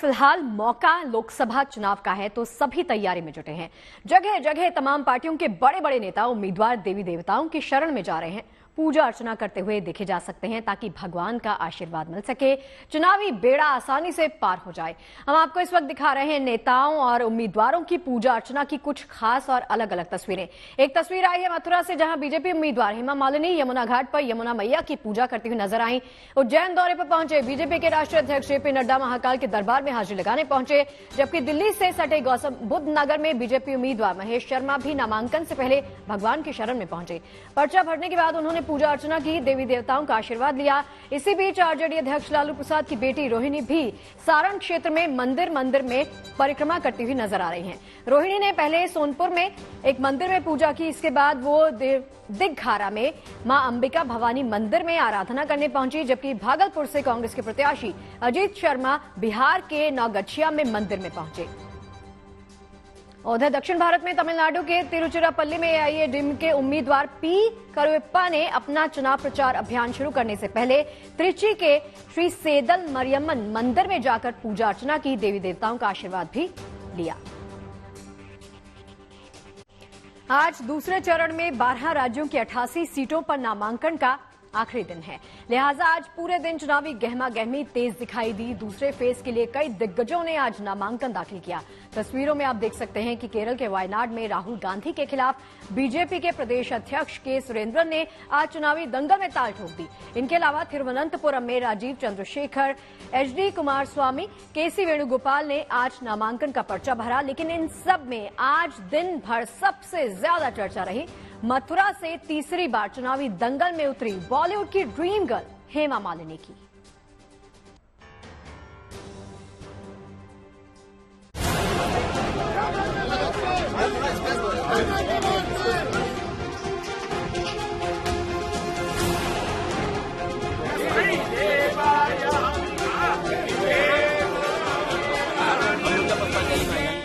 फिलहाल मौका लोकसभा चुनाव का है तो सभी तैयारी में जुटे हैं। जगह जगह तमाम पार्टियों के बड़े बड़े नेता उम्मीदवार देवी देवताओं की शरण में जा रहे हैं, पूजा अर्चना करते हुए देखे जा सकते हैं ताकि भगवान का आशीर्वाद मिल सके, चुनावी बेड़ा आसानी से पार हो जाए। हम आपको इस वक्त दिखा रहे हैं नेताओं और उम्मीदवारों की पूजा अर्चना की कुछ खास और अलग अलग तस्वीरें। एक तस्वीर आई है मथुरा से, जहां बीजेपी उम्मीदवार हेमा मालिनी यमुना घाट पर यमुना मैया की पूजा करती हुई नजर आई। उज्जैन दौरे पर पहुंचे बीजेपी के राष्ट्रीय अध्यक्ष जेपी नड्डा महाकाल के दरबार में हाजिरी लगाने पहुंचे, जबकि दिल्ली से सटे गौतम बुद्ध नगर में बीजेपी उम्मीदवार महेश शर्मा भी नामांकन से पहले भगवान की शरण में पहुंचे। पर्चा भरने के बाद उन्होंने पूजा अर्चना की, देवी देवताओं का आशीर्वाद लिया। इसी बीच आरजेडी अध्यक्ष लालू प्रसाद की बेटी रोहिणी भी सारण क्षेत्र में मंदिर में परिक्रमा करती हुई नजर आ रही हैं। रोहिणी ने पहले सोनपुर में एक मंदिर में पूजा की, इसके बाद वो दिघखारा में मां अंबिका भवानी मंदिर में आराधना करने पहुंची, जबकि भागलपुर से कांग्रेस के प्रत्याशी अजीत शर्मा बिहार के नौगछिया में मंदिर में पहुंचे। उधर दक्षिण भारत में तमिलनाडु के तिरुचिरापल्ली में एआईएडीएमके के उम्मीदवार पी करुप्पा ने अपना चुनाव प्रचार अभियान शुरू करने से पहले त्रिची के श्री सेदल मरियम्मन मंदिर में जाकर पूजा अर्चना की, देवी देवताओं का आशीर्वाद भी लिया। आज दूसरे चरण में 12 राज्यों की 88 सीटों पर नामांकन का आखिरी दिन है, लिहाजा आज पूरे दिन चुनावी गहमा गहमी तेज दिखाई दी। दूसरे फेज के लिए कई दिग्गजों ने आज नामांकन दाखिल किया। तस्वीरों में आप देख सकते हैं कि केरल के वायनाड में राहुल गांधी के खिलाफ बीजेपी के प्रदेश अध्यक्ष के सुरेंद्रन ने आज चुनावी दंगल में ताल ठोक दी। इनके अलावा तिरुवनंतपुरम में राजीव चंद्रशेखर, एचडी कुमारस्वामी, केसी वेणुगोपाल ने आज नामांकन का पर्चा भरा। लेकिन इन सब में आज दिन भर सबसे ज्यादा चर्चा रही मथुरा से तीसरी बार चुनावी दंगल में उतरी बॉलीवुड की ड्रीम गर्ल हेमा मालिनी की।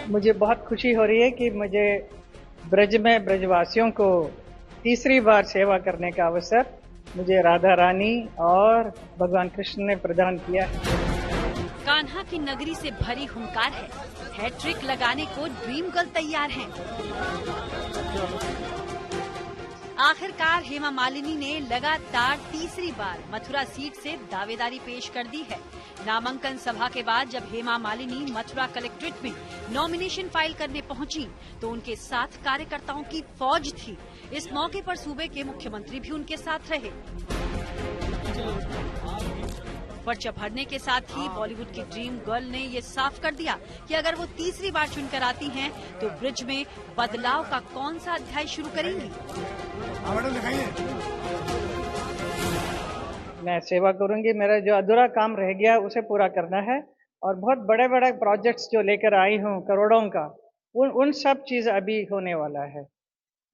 मुझे बहुत खुशी हो रही है कि मुझे ब्रज में ब्रजवासियों को तीसरी बार सेवा करने का अवसर मुझे राधा रानी और भगवान कृष्ण ने प्रदान किया है। कान्हा की नगरी से भरी हुंकार है, हैट्रिक लगाने को ड्रीम गर्ल तैयार हैं। आखिरकार हेमा मालिनी ने लगातार तीसरी बार मथुरा सीट से दावेदारी पेश कर दी है। नामांकन सभा के बाद जब हेमा मालिनी मथुरा कलेक्ट्रेट में नॉमिनेशन फाइल करने पहुंची तो उनके साथ कार्यकर्ताओं की फौज थी। इस मौके पर सूबे के मुख्यमंत्री भी उनके साथ रहे। पर्चा भरने के साथ ही बॉलीवुड की ड्रीम गर्ल ने ये साफ कर दिया कि अगर वो तीसरी बार चुनकर आती हैं तो ब्रिज में बदलाव का कौन सा अध्याय शुरू करेंगी। मैं सेवा करूंगी, मेरा जो अधूरा काम रह गया उसे पूरा करना है और बहुत बड़े बड़े प्रोजेक्ट्स जो लेकर आई हूँ करोड़ों का, उन सब चीज अभी होने वाला है।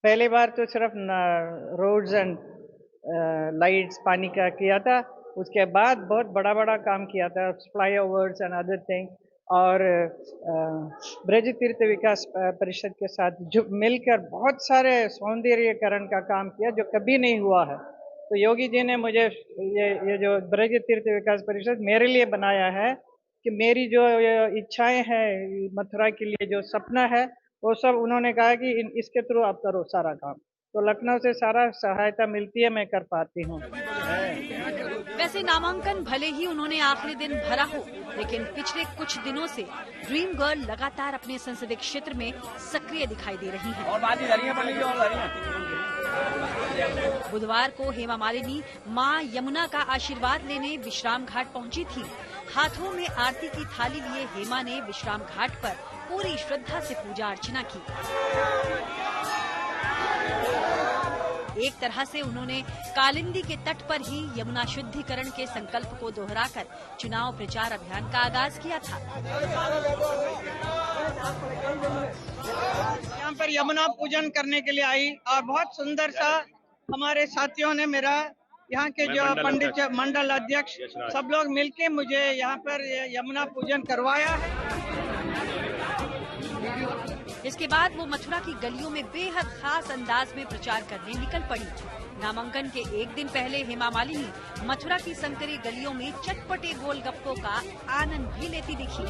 पहली बार तो सिर्फ रोड्स एंड लाइट्स पानी का किया था, उसके बाद बहुत बड़ा बड़ा काम किया था, फ्लाईओवर्स एंड अदर थिंग। और ब्रज तीर्थ विकास परिषद के साथ जो मिलकर बहुत सारे सौंदर्यीकरण का काम किया जो कभी नहीं हुआ है। तो योगी जी ने मुझे ये जो ब्रज तीर्थ विकास परिषद मेरे लिए बनाया है कि मेरी जो इच्छाएं हैं मथुरा के लिए, जो सपना है, वो सब उन्होंने कहा कि इसके थ्रू आप करो सारा काम। तो लखनऊ से सारा सहायता मिलती है, मैं कर पाती हूँ। वैसे नामांकन भले ही उन्होंने आखिरी दिन भरा हो, लेकिन पिछले कुछ दिनों से ड्रीम गर्ल लगातार अपने संसदीय क्षेत्र में सक्रिय दिखाई दे रही हैं। बुधवार को हेमा मालिनी मां यमुना का आशीर्वाद लेने विश्राम घाट पहुंची थी। हाथों में आरती की थाली लिए हेमा ने विश्राम घाट पर पूरी श्रद्धा से पूजा अर्चना की। एक तरह से उन्होंने कालिंदी के तट पर ही यमुना शुद्धिकरण के संकल्प को दोहराकर चुनाव प्रचार अभियान का आगाज किया था। यहाँ पर यमुना पूजन करने के लिए आई और बहुत सुंदर सा हमारे साथियों ने, मेरा यहाँ के जो पंडित मंडल अध्यक्ष, सब लोग मिलके मुझे यहाँ पर यमुना पूजन करवाया है। इसके बाद वो मथुरा की गलियों में बेहद खास अंदाज में प्रचार करने निकल पड़ी। नामांकन के एक दिन पहले हेमा मालिनी मथुरा की संकरी गलियों में चटपटे गोलगप्पों का आनंद भी लेती दिखी।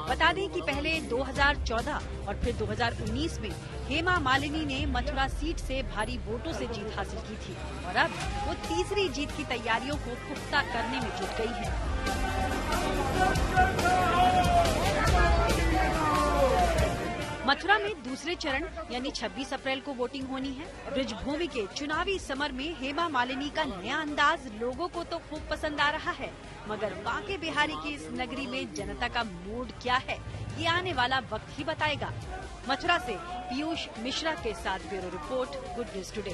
बता दें कि पहले 2014 और फिर 2019 में हेमा मालिनी ने मथुरा सीट से भारी वोटों से जीत हासिल की थी और अब वो तीसरी जीत की तैयारियों को पुख्ता करने में जुट गई है। मथुरा में दूसरे चरण यानी 26 अप्रैल को वोटिंग होनी है। ब्रिजभूमि के चुनावी समर में हेमा मालिनी का नया अंदाज लोगों को तो खूब पसंद आ रहा है, मगर बांके बिहारी की इस नगरी में जनता का मूड क्या है, ये आने वाला वक्त ही बताएगा। मथुरा से पीयूष मिश्रा के साथ bureau report, good news today.